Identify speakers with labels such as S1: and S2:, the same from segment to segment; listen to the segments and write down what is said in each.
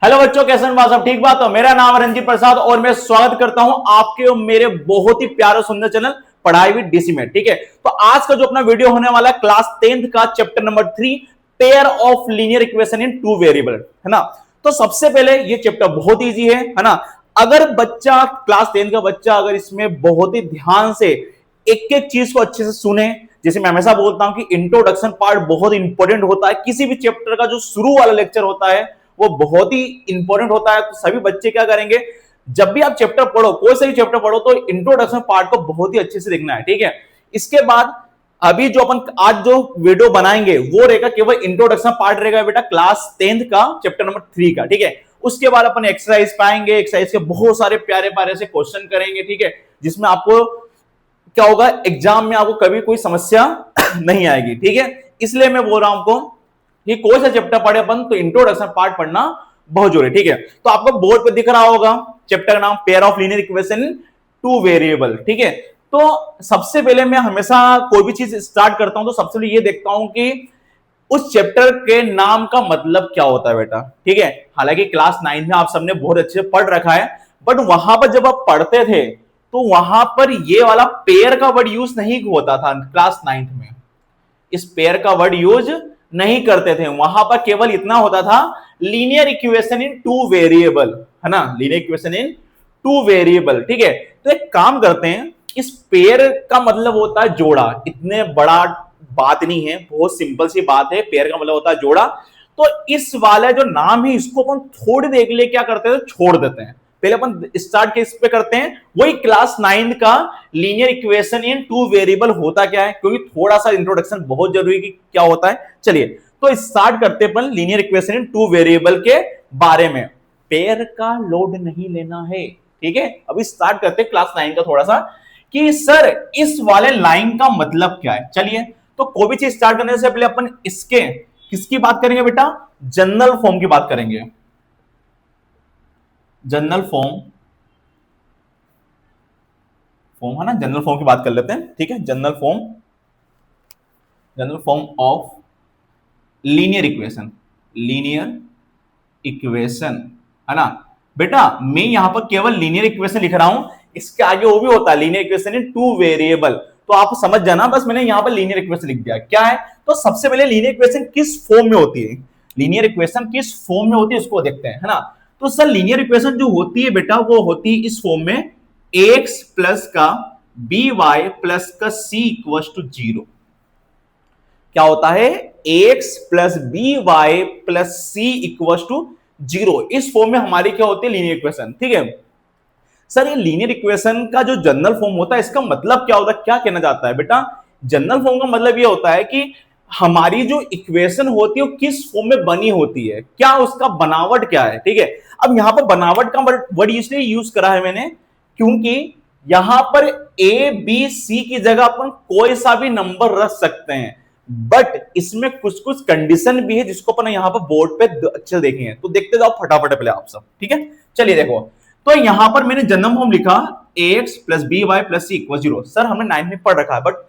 S1: Hello बच्चों, कैसे हैं सब? ठीक बात हो? मेरा नाम है रंजीत प्रसाद और मैं स्वागत करता हूं आपके और मेरे बहुत ही प्यारे सुंदर चैनल पढ़ाई विद डीसी में। ठीक है, तो आज का जो अपना वीडियो होने वाला है क्लास 10th का chapter number 3 pair of linear equation in two variable, है ना। तो सबसे पहले ये चैप्टर बहुत इजी है ना। अगर बच्चा क्लास 10th का बच्चा अगर इसमें बहुत ही ध्यान से एक एक चीज को अच्छे से सुने, जैसे मैं हमेशा बोलता हूं कि इंट्रोडक्शन पार्ट बहुत इंपॉर्टेंट होता है। किसी भी चैप्टर का जो शुरू वाला लेक्चर होता है वो बहुत ही इंपॉर्टेंट होता है। तो सभी बच्चे क्या करेंगे, जब भी आप चैप्टर पढ़ो, कोई सा भी चैप्टर पढ़ो, तो इंट्रोडक्शन पार्ट को बहुत ही अच्छे से देखना है। ठीक है, इसके बाद अभी जो अपन आज जो वीडियो बनाएंगे वो रहेगा केवल इंट्रोडक्शन पार्ट रहेगा बेटा क्लास 10th का चैप्टर नंबर 3 का। ठीक है, उसके बाद अपन एक्सरसाइज पाएंगे, एक्सरसाइज के बहुत सारे प्यारे प्यारे से क्वेश्चन करेंगे। ठीक है, जिसमें आपको क्या होगा, एग्जाम में आपको कभी कोई समस्या नहीं आएगी। ठीक है, इसलिए मैं बोल रहा हूं आपको कि कोई सा चैप्टर पढ़े अपन तो इंट्रोडक्शन पार्ट पढ़ना बहुत जरूरी है। ठीक है, तो आपको बोर्ड पे दिख रहा होगा चैप्टर का नाम pair of linear equation two variable. ठीक है, तो सबसे पहले मैं हमेशा कोई भी चीज स्टार्ट करता हूं तो सबसे पहले ये देखता हूं कि उस चैप्टर के नाम का मतलब क्या होता है बेटा। ठीक है, हालांकि क्लास 9 में आप सबने बहुत अच्छे से पढ़ रखा है, बट वहां पर जब आप पढ़ते थे तो वहां पर ये वाला पेयर का वर्ड यूज नहीं होता था। क्लास 9 में इस पेयर का वर्ड यूज नहीं करते थे, वहां पर केवल इतना होता था linear equation in two variable, है ना, linear equation in two variable. ठीक है, तो एक काम करते हैं, इस पेयर का मतलब होता है जोड़ा। इतने बड़ा बात नहीं है, बहुत सिंपल सी बात है। पेयर का मतलब होता है जोड़ा। तो इस वाला जो नाम है इसको अपन थोड़ी देर के लिए क्या करते हैं, छोड़ देते हैं। पहले अपन स्टार्ट किस पे करते हैं, वही क्लास 9 का linear equation in two variable होता क्या है, क्योंकि थोड़ा सा इंट्रोडक्शन बहुत जरूरी है कि क्या होता है। चलिए तो स्टार्ट करते अपन linear equation in two variable के बारे में। पेयर का लोड नहीं लेना है। ठीक है, अभी स्टार्ट करते हैं क्लास 9 का थोड़ा सा कि सर इस वाले लाइन का मतलब क्या है। चलिए, तो कोई भी चीज स्टार्ट करने से पहले अपन इसके किसकी बात करेंगे बेटा, जनरल फॉर्म की बात करेंगे। जनरल फॉर्म है ना, जनरल फॉर्म की बात कर लेते हैं। ठीक है, general form of linear equation है ना बेटा। मैं यहां पर केवल लीनियर इक्वेशन लिख रहा हूं, इसके आगे वो भी होता है linear equation in two variable. तो आप समझ जाना, बस मैंने यहां पर लीनियर इक्वेशन लिख दिया। क्या है, तो सबसे पहले लीनियर इक्वेशन किस फॉर्म में होती है, लीनियर इक्वेशन किस फॉर्म में होती है उसको देखते हैं, है ना। तो सर लीनियर इक्वेशन जो होती है बेटा वो होती है इस फॉर्म में, एक्स प्लस का बी वाई प्लस का सी इक्वल टू 0। क्या होता है, x plus b y plus c equal to 0। इस फॉर्म में हमारी क्या होती है, लीनियर इक्वेशन। ठीक है सर, ये लीनियर इक्वेशन का जो जनरल फॉर्म होता है इसका मतलब क्या होता है, क्या कहना चाहता है बेटा। जनरल फॉर्म का मतलब ये होता है कि हमारी जो इक्वेशन होती है वो किस फॉर्म में बनी होती है, क्या उसका बनावट क्या है। ठीक है, अब यहां पर बनावट का वर्ड इसलिए यूज करा है मैंने क्योंकि यहां पर ए बी सी की जगह अपन कोई सा भी नंबर रख सकते हैं, बट इसमें कुछ कुछ कंडीशन भी है जिसको अपन यहां पर बोर्ड पे अच्छे देखेंगे। तो देखते जाओ फटाफट पहले आप सब। ठीक है, चलिए देखो, तो यहां पर मैंने जनरल फॉर्म लिखा x plus b y plus c equal 0। Sir हमने 9 में पढ़ रखा है, बट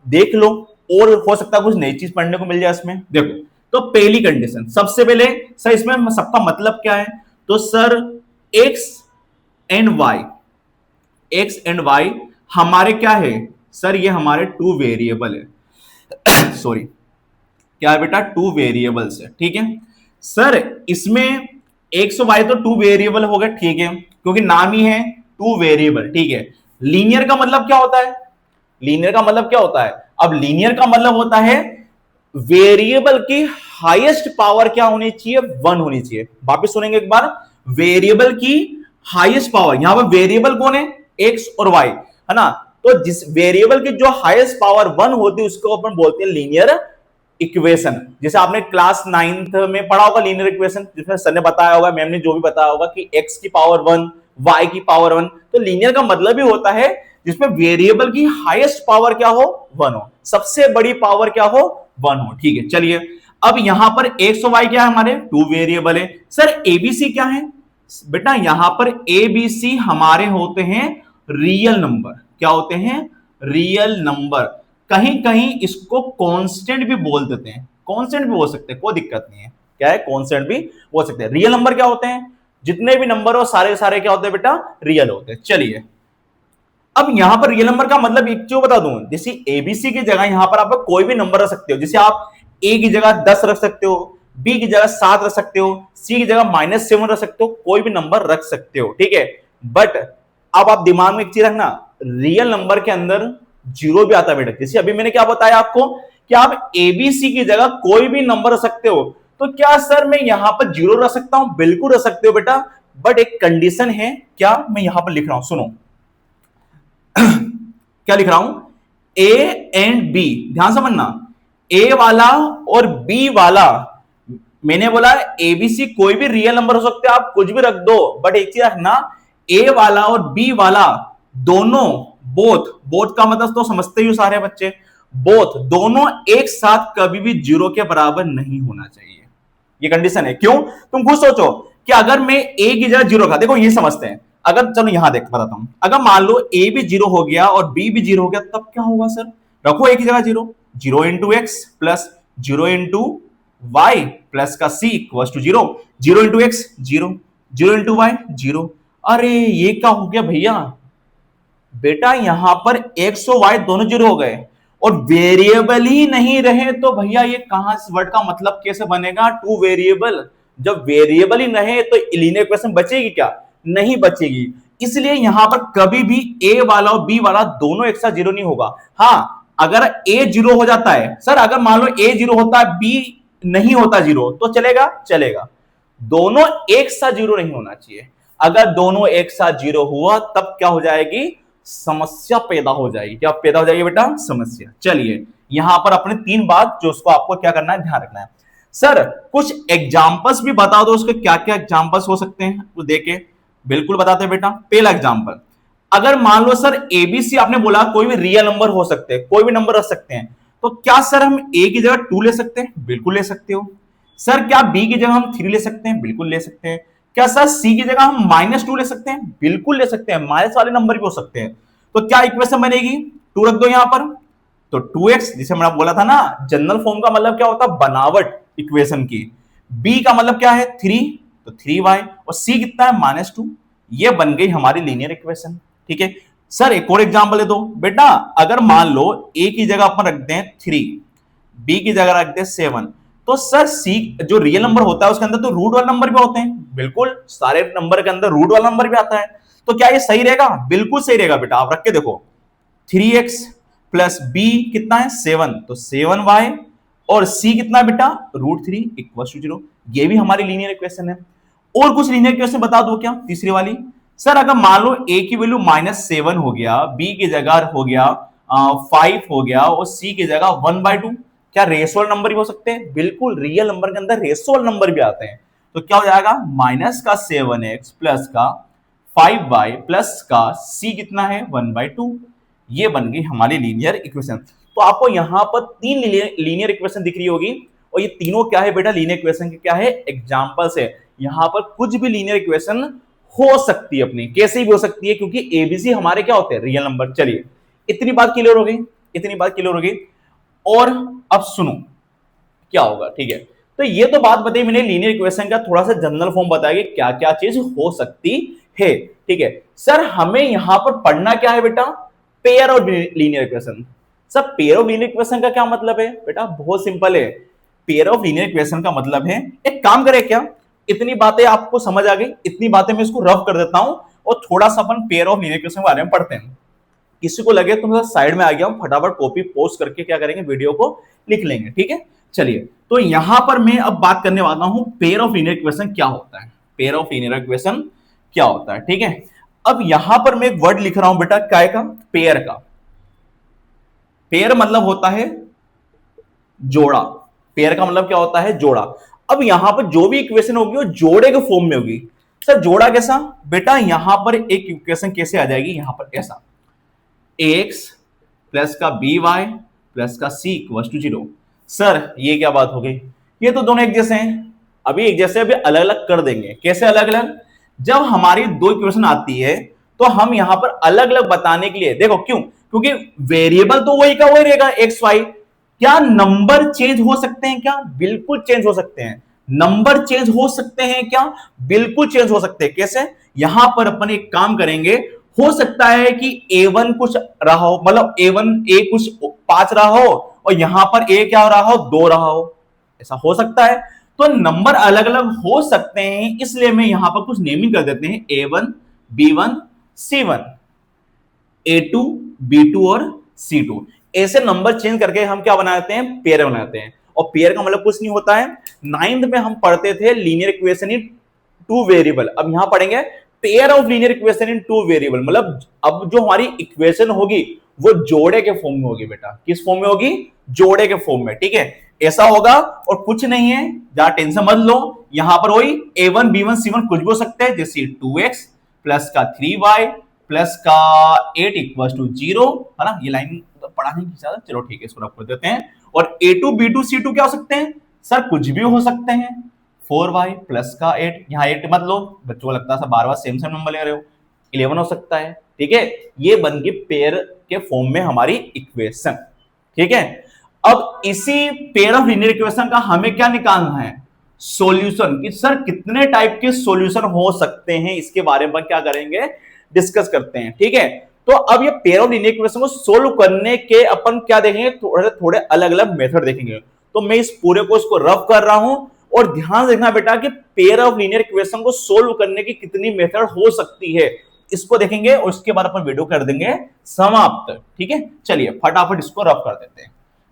S1: देख लो और हो सकता है कुछ नई चीज पढ़ने को मिल जाए इसमें। देखो, तो पहली कंडीशन सबसे पहले, सर इसमें सबका मतलब क्या है, तो सर एक्स एंड वाई हमारे क्या है, सर ये हमारे टू वेरिएबल है सॉरी, क्या है बेटा, टू वेरिएबल्स है। ठीक है सर, इसमें एक्स वाई तो टू वेरिएबल हो गए, ठीक है, क्योंकि नाम ही है टू वेरिएबल। ठीक है, लीनियर का मतलब क्या होता है, लीनियर का मतलब क्या होता है, अब लीनियर का मतलब होता है वेरिएबल की हाईएस्ट पावर क्या होनी चाहिए, 1 होनी चाहिए। वापस सुनेंगे एक बार, वेरिएबल की हाईएस्ट पावर, यहां पर वेरिएबल कौन है, एक्स और वाई, है ना। तो जिस वेरिएबल की जो हाईएस्ट पावर 1 होती है उसको अपन बोलते हैं लीनियर इक्वेशन। जैसे आपने क्लास 9th में पढ़ा होगा लीनियर इक्वेशन, जिसमें सर ने बताया होगा, मैम ने जो भी बताया होगा कि x की पावर 1 y की पावर 1। तो लीनियर का मतलब ही होता है जिसमें वेरिएबल की हाईएस्ट पावर क्या हो, 1 हो, सबसे बड़ी पावर क्या हो, 1 हो। ठीक है, चलिए अब यहां पर x और y क्या है, हमारे टू वेरिएबल है। सर एबीसी क्या है बेटा, यहां पर एबीसी हमारे होते हैं रियल नंबर। क्या होते हैं, रियल नंबर। कहीं कहीं इसको कांस्टेंट भी बोल देते हैं, कांस्टेंट भी बोल सकते हैं, कोई दिक्कत नहीं है। क्या है, कांस्टेंट भी हो सकते हैं। रियल नंबर क्या होते हैं, जितने भी नंबर हो सारे सारे क्या होते हैं बेटा, रियल होते हैं। चलिए अब यहां पर रियल नंबर का मतलब एक जो बता दूं, जैसे एबीसी की जगह यहां पर आप कोई भी नंबर रख सकते हो। जैसे आप ए की जगह 10 रख सकते हो, बी की जगह 7 रख सकते हो, सी की जगह -7 रख सकते हो, कोई भी नंबर रख सकते हो, ठीक है। बट अब आप दिमाग में एक चीज रखना, रियल नंबर के अंदर जीरो भी आता है बेटा। जैसे अभी मैंने क्या बताया आपको कि आप एबीसी की जगह कोई भी नंबर रख सकते हो, तो क्या सर मैं यहां पर जीरो रख सकता हूं? बिल्कुल रख सकते हो बेटा, बट एक कंडीशन है। क्या मैं यहां पर लिख रहा हूं, सुनो क्या लिख रहा हूं, ए एंड बी, ध्यान समझना, ए वाला और बी वाला, मैंने बोला एबीसी कोई भी रियल नंबर हो सकते हैं, आप कुछ भी रख दो, बट एक चीज रखना, ए वाला और बी वाला दोनों, बोथ, बोथ का मतलब तो समझते ही हो सारे बच्चे, बोथ दोनों एक साथ कभी भी जीरो के बराबर नहीं होना चाहिए। ये कंडीशन है। क्यों? तुम खुद सोचो कि अगर मैं ए की जगह जीरो का, देखो ये समझते हैं, अगर चलो यहां देख बताता हूं, अगर मान लो ए भी जीरो हो गया और बी भी जीरो हो गया, तब क्या होगा सर? रखो ए की जगह zero, zero into x plus zero into y plus का c equal to zero, zero into x zero, zero into y zero. अरे ये क्या हो गया भैया, बेटा यहां पर एक्स और वाई दोनों जीरो हो गए और वेरिएबल ही नहीं रहे, तो भैया ये कहां इस वर्ड का मतलब कैसे बनेगा, टू वेरिएबल। जब वेरिएबल ही रहे तो लीनियर इक्वेशन बचेगी क्या? नहीं बचेगी। इसलिए यहां पर कभी भी ए वाला और बी वाला दोनों एक साथ जीरो नहीं होगा। हां, अगर ए जीरो हो जाता है, सर अगर मान लो ए जीरो होता है, बी नहीं होता जीरो, तो चलेगा? चलेगा। दोनों एक साथ जीरो नहीं होना चाहिए। अगर दोनों एक साथ जीरो हुआ तब क्या हो जाएगी, समस्या पैदा हो जाएगी। क्या पैदा हो जाएगी बेटा? समस्या। चलिए यहां पर अपने 3 बात जो उसको आपको क्या करना है, ध्यान रखना है। सर कुछ एग्जांपल्स भी बता दो, उसके क्या क्या एग्जांपल्स हो सकते हैं वो देखे। बिल्कुल बताते हैं बेटा। पहला एग्जांपल, अगर मान लो सर एबीसी आपने बोला कोई भी रियल नंबर हो सकते हैं, कोई भी नंबर रख सकते हैं, तो क्या सर हम ए की जगह 2 ले सकते हैं? बिल्कुल ले सकते हो। सर क्या बी की जगह हम 3 ले सकते हैं? बिल्कुल ले सकते हैं। क्या सर सी की जगह हम -2 ले सकते हैं? बिल्कुल ले सकते हैं, माइनस वाले नंबर भी हो सकते हैं। तो क्या इक्वेशन बनेगी? 2 रख दो यहां पर, तो 2x, जिसे मैंने बोला था ना जनरल फॉर्म का मतलब क्या होता है, बनावट इक्वेशन की। b का मतलब क्या है? 3, तो 3y, और c कितना है? -2। ये बन गई हमारी लीनियर इक्वेशन, ठीक है। सर एक और एग्जांपल दे दो बेटा, अगर मान लो a की जगह अपन रखते हैं 3, b की जगह रखते हैं 7, तो सर c जो रियल नंबर होता है उसके अंदर तो रूट वाले नंबर भी होते हैं। बिल्कुल, सारे नंबर के अंदर रूट वाला नंबर भी आता है। तो क्या ये सही रहेगा? बिल्कुल सही रहेगा बेटा, आप रख के देखो। 3x प्लस बी कितना है? 7, तो 7y, और c कितना है बेटा? √3 इक्वल टू 0। ये भी हमारी लीनियर इक्वेशन है। और कुछ लीनियर इक्वेशन बता दो क्या, तीसरी वाली। सर अगर मान लो a की वैल्यू -7 हो गया, b की जगह हो गया 5 हो गया, और c की जगह 1/2, क्या रेशोल नंबर भी हो सकते हैं? बिल्कुल, रियल नंबर के अंदर रेशोल नंबर भी आते हैं। तो क्या हो जाएगा? माइनस का 7x प्लस का 5y प्लस का c कितना है? 1/2। ये बन गई हमारी लीनियर इक्वेशन। तो आपको यहां पर 3 लीनियर इक्वेशन दिख रही होगी, और ये तीनों क्या है बेटा? लीनियर इक्वेशन के क्या है? एग्जांपल्स है। यहां पर कुछ भी लीनियर इक्वेशन हो सकती है अपनी, कैसे भी हो सकती है, क्योंकि एबीसी हमारे क्या होते हैं? Real number. चलिए इतनी बात क्लियर हो गई, इतनी बात क्लियर हो गई। और अब सुनो क्या होगा, ठीक है। तो ये तो बात बताई मैंने लीनियर इक्वेशन का, थोड़ा सा जनरल फॉर्म बताया कि क्या क्या चीज हो सकती है, ठीक है। सर हमें यहां पर पढ़ना क्या है बेटा? Pair of linear equation. Sir pair of linear equation का क्या मतलब है बेटा? बहुत सिंपल है। पेयर ऑफ लीनियर इक्वेशन का मतलब है, एक काम करें क्या, इतनी बातें आपको समझ आ गई, इतनी बातें मैं इसको रफ कर देता हूं और थोड़ा सा अपन पेयर ऑफ लीनियर इक्वेशन के बारे में पढ़ते हैं। किसी को लगे तो मैं साइड में आ गया हूं, फटाफट कॉपी पोस्ट करके क्या करेंगे, वीडियो को लिख लेंगे, ठीक है। चलिए तो यहां पर मैं अब बात करने वाला हूं पेयर ऑफ लीनियर इक्वेशन क्या होता है, पेयर ऑफ लीनियर इक्वेशन क्या होता है, ठीक है। अब यहां पर मैं एक वर्ड लिख रहा हूं बेटा, काय का? पेयर का। पेयर मतलब होता है जोड़ा। पेयर का मतलब क्या होता है? जोड़ा। अब यहां पर जो भी इक्वेशन होगी वो जोड़े के फॉर्म में होगी। सर जोड़ा कैसा बेटा? यहां पर एक इक्वेशन कैसे आ जाएगी, यहां पर ऐसा, ax प्लस का by प्लस का c इक्वल टू 0। सर ये क्या बात हो गई? ये तो दोनों एक जैसे हैं, अभी एक जैसे, अभी अलग अलग कर देंगे। कैसे अलग अलग? जब हमारी दो इक्वेशन आती है तो हम यहां पर अलग अलग बताने के लिए, देखो क्यों, क्योंकि वेरिएबल तो वही का वही रहेगा, एक्स वाई। क्या नंबर चेंज हो सकते हैं क्या? बिल्कुल चेंज हो सकते हैं। नंबर चेंज हो सकते हैं क्या? बिल्कुल चेंज हो सकते हैं। कैसे? यहां पर अपन एक काम करेंगे, हो सकता है कि A1 कुछ रहा हो, मतलब A1 A कुछ 5 रहा हो और यहां पर A क्या रहा हो, 2 रहा हो, ऐसा हो सकता है। तो नंबर अलग अलग हो सकते हैं, इसलिए मैं यहां पर कुछ नेमिंग कर देते हैं, A1 B1 C1, A2 B2 और C2। ऐसे नंबर चेंज करके हम क्या बनाते हैं, पेयर बनाते हैं। और पेयर का मतलब कुछ नहीं होता है, नाइन्थ में हम पढ़ते थे linear equation in two variable, अब यहां पढ़ेंगे pair of linear equation in two variable. मतलब अब जो हमारी इक्वेशन होगी वो जोड़े के फॉर्म में होगी बेटा। किस फॉर्म में होगी? जोड़े के फॉर्म में, ठीक है। ऐसा होगा और कुछ नहीं है, जहां टेंशन मत लो। यहां पर वही A1 B1 C1 कुछ भी हो सकते हैं, जैसे 2x प्लस का 3y प्लस का 8 इक्वल टू 0, है ना। ये लाइन पढ़ाने की ज्यादा, चलो ठीक है, इसको रख कर देते हैं। और A2 B2 C2 क्या हो सकते हैं सर? कुछ भी हो सकते हैं। 4y प्लस का 8, यहाँ 8 मत लो, बच्चों को लगता है बार बार सेम सेम नंबर ले रहे हो, 11 हो सकता है, ठीक है। ये बन गई पेयर के फॉर्म में हमारी इक्वेशन, ठीक है। अब इसी पेयर ऑफ लीनियर इक्वेशन का हमें क्या निकालना है? सॉल्यूशन। कि सर कितने टाइप के सॉल्यूशन हो सकते हैं, इसके बारे में क्या करेंगे, डिस्कस करते हैं, ठीक है। तो अब ये पेयर ऑफ लीनियर इक्वेशन को सोल्व करने के अपन क्या देखेंगे, थोड़े थोड़े अलग अलग मेथड देखेंगे। तो मैं इस पूरे को इसको रफ कर रहा हूं, और ध्यान देखना बेटा कि पेयर ऑफ लीनियर इक्वेशन को सोल्व करने की कितनी मेथड हो सकती है, इसको देखेंगे और उसके बाद अपन वीडियो कर देंगे समाप्त, ठीक है। चलिए फटाफट इसको रफ कर देते हैं,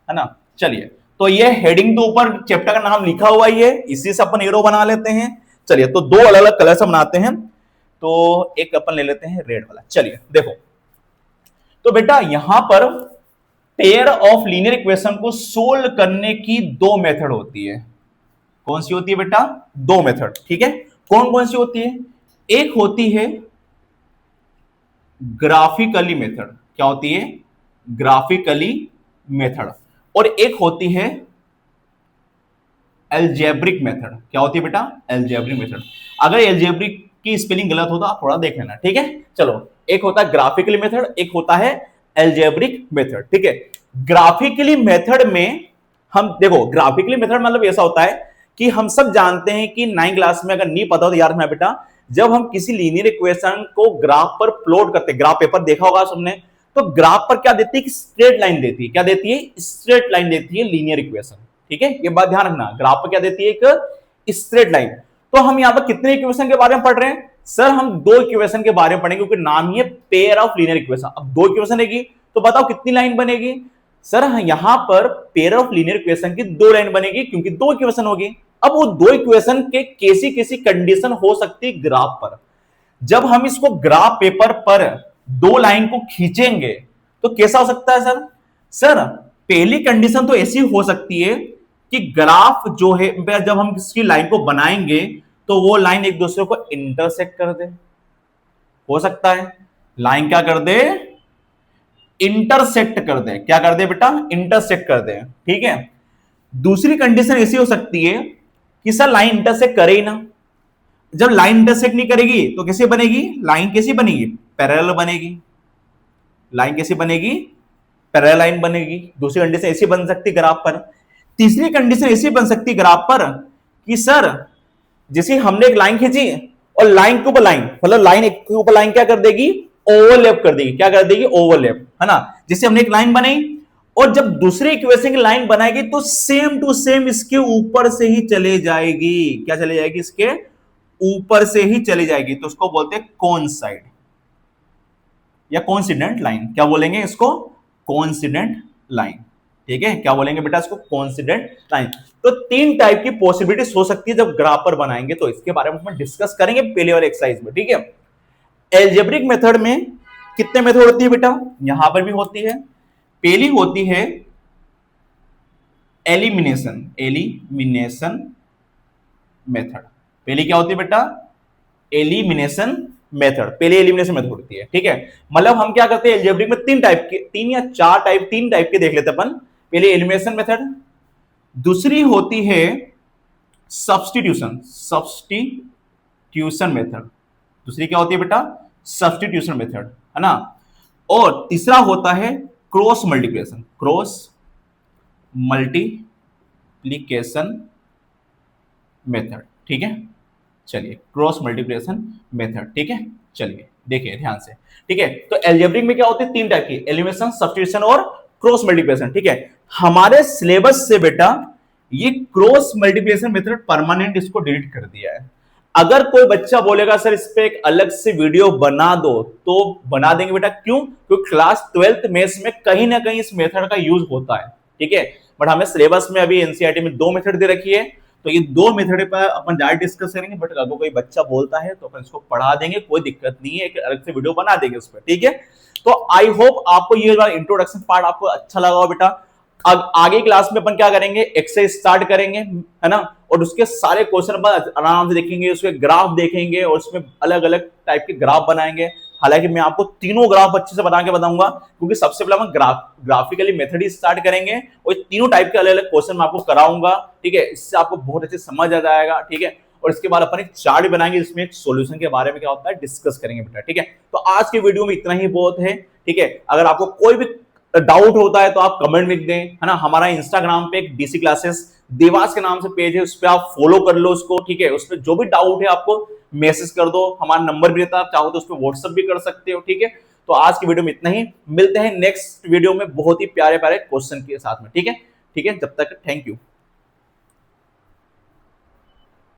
S1: है ना। चलिए, तो ये हेडिंग तो ऊपर चैप्टर का नाम लिखा हुआ ही है, इसी से अपन एरो बना लेते हैं। चलिए, तो दो अलग अलग कलर से बनाते हैं। तो एक अपन ले लेते हैं रेड वाला। चलिए देखो, तो बेटा यहां पर पेयर ऑफ लीनियर इक्वेशन को सोल्व करने की दो मेथड होती है। कौन सी होती है बेटा? दो मेथड, ठीक है। कौन कौन सी होती है? एक होती है ग्राफिकली मेथड। क्या होती है? Graphically method. और एक होती है एल्जेब्रिक मेथड। क्या होती है बेटा? Algebraic method. अगर एल्जेब्रिक की स्पेलिंग गलत हो तो आप थोड़ा देख लेना, ठीक है। चलो, एक होता है ग्राफिकली मेथड, एक होता है एल्जेब्रिक मेथड, ठीक है। ग्राफिकली मेथड में हम देखो, ग्राफिकली मेथड मतलब ऐसा होता है कि हम सब जानते हैं कि 9 क्लास में अगर नहीं पता हो तो यार मैं बेटा, जब हम किसी लीनियर इक्वेशन को ग्राफ पर प्लॉट करते हैं, ग्राफ पेपर देखा होगा सबने, तो ग्राफ पर क्या देती है? स्ट्रेट लाइन देती है। क्या देती है? स्ट्रेट लाइन देती है लीनियर इक्वेशन, ठीक है। ये बात ध्यान रखना, ग्राफ पर क्या देती है? एक स्ट्रेट लाइन। तो हम यहां पर कितने इक्वेशन के बारे में पढ़ रहे हैं सर? हम दो इक्वेशन के बारे में पढ़ेंगे, क्योंकि नाम ही है पेयर ऑफ लीनियर इक्वेशन। अब दो इक्वेशन रहेगी तो बताओ कितनी लाइन बनेगी सर? यहां पर पेयर ऑफ लीनियर इक्वेशन की दो लाइन बनेगी, क्योंकि दो इक्वेशन होगी। अब वो दो इक्वेशन के कैसी कैसी कंडीशन हो सकती है ग्राफ पर। जब हम इसको ग्राफ पेपर पर दो लाइन को खींचेंगे तो कैसा हो सकता है सर? सर पहली कंडीशन तो ऐसी हो सकती है कि ग्राफ जो है, जब हम इसकी लाइन को बनाएंगे तो वो लाइन एक दूसरे को इंटरसेक्ट कर दे। हो सकता है लाइन क्या कर दे? इंटरसेक्ट कर दे। क्या कर दे बेटा? इंटरसेक्ट कर दे, ठीक है। दूसरी कंडीशन ऐसी हो सकती है कि सर लाइन इंटरसेक्ट करे ही ना। जब लाइन इंटरसेक्ट नहीं करेगी तो कैसे बनेगी? लाइन कैसी बनेगी? पैरेलल बनेगी। लाइन कैसी बनेगी? पैरेलल लाइन बनेगी। दूसरी कंडीशन ऐसी बन सकती ग्राफ पर। तीसरी कंडीशन ऐसी बन सकती ग्राफ पर कि सर जैसे हमने एक लाइन खींची और लाइन के ऊपर लाइन, मतलब लाइन के ऊपर लाइन क्या कर देगी? ओवरलैप कर देगी। क्या कर देगी? ओवरलैप, है ना। जैसे हमने एक लाइन बनाई और जब दूसरे इक्वेशन की लाइन बनाएगी तो सेम टू सेम इसके ऊपर से ही चले जाएगी। क्या चले जाएगी? इसके ऊपर से ही चली जाएगी। तो उसको बोलते हैं कोइंसाइड या कोइंसिडेंट लाइन। क्या बोलेंगे इसको? कोइंसिडेंट लाइन, ठीक है। क्या बोलेंगे बेटा इसको? Coincident line. तो तीन टाइप की पॉसिबिलिटीज हो सकती है जब ग्राफ पर बनाएंगे, तो इसके बारे में हम डिस्कस करेंगे पहले वाले एक्सरसाइज में, ठीक है। एल्जेब्रिक मेथड में कितने मेथड होती है बेटा? यहां पर भी होती है। पहली होती है एलिमिनेशन। Elimination method. पहली क्या होती है बेटा? Elimination method. पहले एलिमिनेशन मेथड होती है, ठीक है। मतलब हम क्या करते हैं एल्जेब्रिक में तीन टाइप के, तीन या चार टाइप, तीन टाइप के देख लेते अपन। पहले एलिमिनेशन मेथड, दूसरी होती है सब्स्टिट्यूशन। Substitution method. दूसरी क्या होती है बेटा? सब्स्टिट्यूशन मेथड, है ना। और तीसरा होता है cross multiplication. Cross multiplication method, ठीक है। चलिए क्रॉस मल्टीप्लिकेशन मेथड, ठीक है। चलिए देखिए ध्यान से, ठीक है। तो एल्जेब्रिक में क्या होते हैं, तीन टाइप की, एलिमिनेशन, सब्स्टिट्यूशन और क्रॉस मल्टीप्लिकेशन, ठीक है। हमारे सिलेबस से बेटा ये क्रॉस मल्टीप्लिकेशन मेथड परमानेंट इसको डिलीट कर दिया है। अगर कोई बच्चा बोलेगा सर इस पे एक अलग से वीडियो बना दो, तो बना देंगे बेटा। क्यों? क्योंकि क्लास 12th मैथ्स में कहीं ना कहीं इस मेथड का यूज होता है, ठीक है। बट हमें सिलेबस में अभी एनसीईआरटी में दो मेथड दे रखी है, तो ये दो मेथड पर अपन ज्यादा डिस्कस करेंगे। बट अगर कोई बच्चा बोलता है तो अपन इसको पढ़ा देंगे, कोई दिक्कत नहीं है, एक अलग से वीडियो बना देंगे उस पर, ठीक है। तो आई होप आपको ये इंट्रोडक्शन पार्ट आपको अच्छा लगा हो बेटा। अब आगे क्लास में अपन क्या करेंगे, एक्सरसाइज स्टार्ट करेंगे, है ना। और उसके सारे क्वेश्चन अपन आराम से देखेंगे, उसके ग्राफ देखेंगे और उसमें अलग अलग टाइप के ग्राफ बनाएंगे। हालांकि मैं आपको तीनों ग्राफ अच्छे से बना के बताऊंगा, क्योंकि सबसे पहले हम ग्राफिकली मेथड ही स्टार्ट करेंगे और तीनों टाइप के अलग अलग क्वेश्चन मैं आपको कराऊंगा, ठीक है। इससे आपको बहुत अच्छे समझ आ जाएगा, ठीक है। और इसके बाद अपन एक चार्ट बनाएंगे जिसमें एक सॉल्यूशन के बारे में क्या होता है डिस्कस करेंगे बेटा, ठीक है। तो आज के वीडियो में इतना ही बहुत है, ठीक है। अगर आपको कोई भी डाउट होता है तो आप कमेंट लिख दें, है ना। हमारा इंस्टाग्राम पे एक डीसी क्लासेस देवास के नाम से पेज है, उस पर आप फॉलो कर लो उसको, ठीक है। उस पर जो भी डाउट है आपको मैसेज कर दो, हमारा नंबर भी रहता है, आप चाहो तो उस पर व्हाट्सएप भी कर सकते हो, ठीक है। तो आज की वीडियो में इतना ही, मिलते हैं नेक्स्ट वीडियो में बहुत ही प्यारे प्यारे क्वेश्चन के साथ में, ठीक है। ठीक है, जब तक थैंक यू।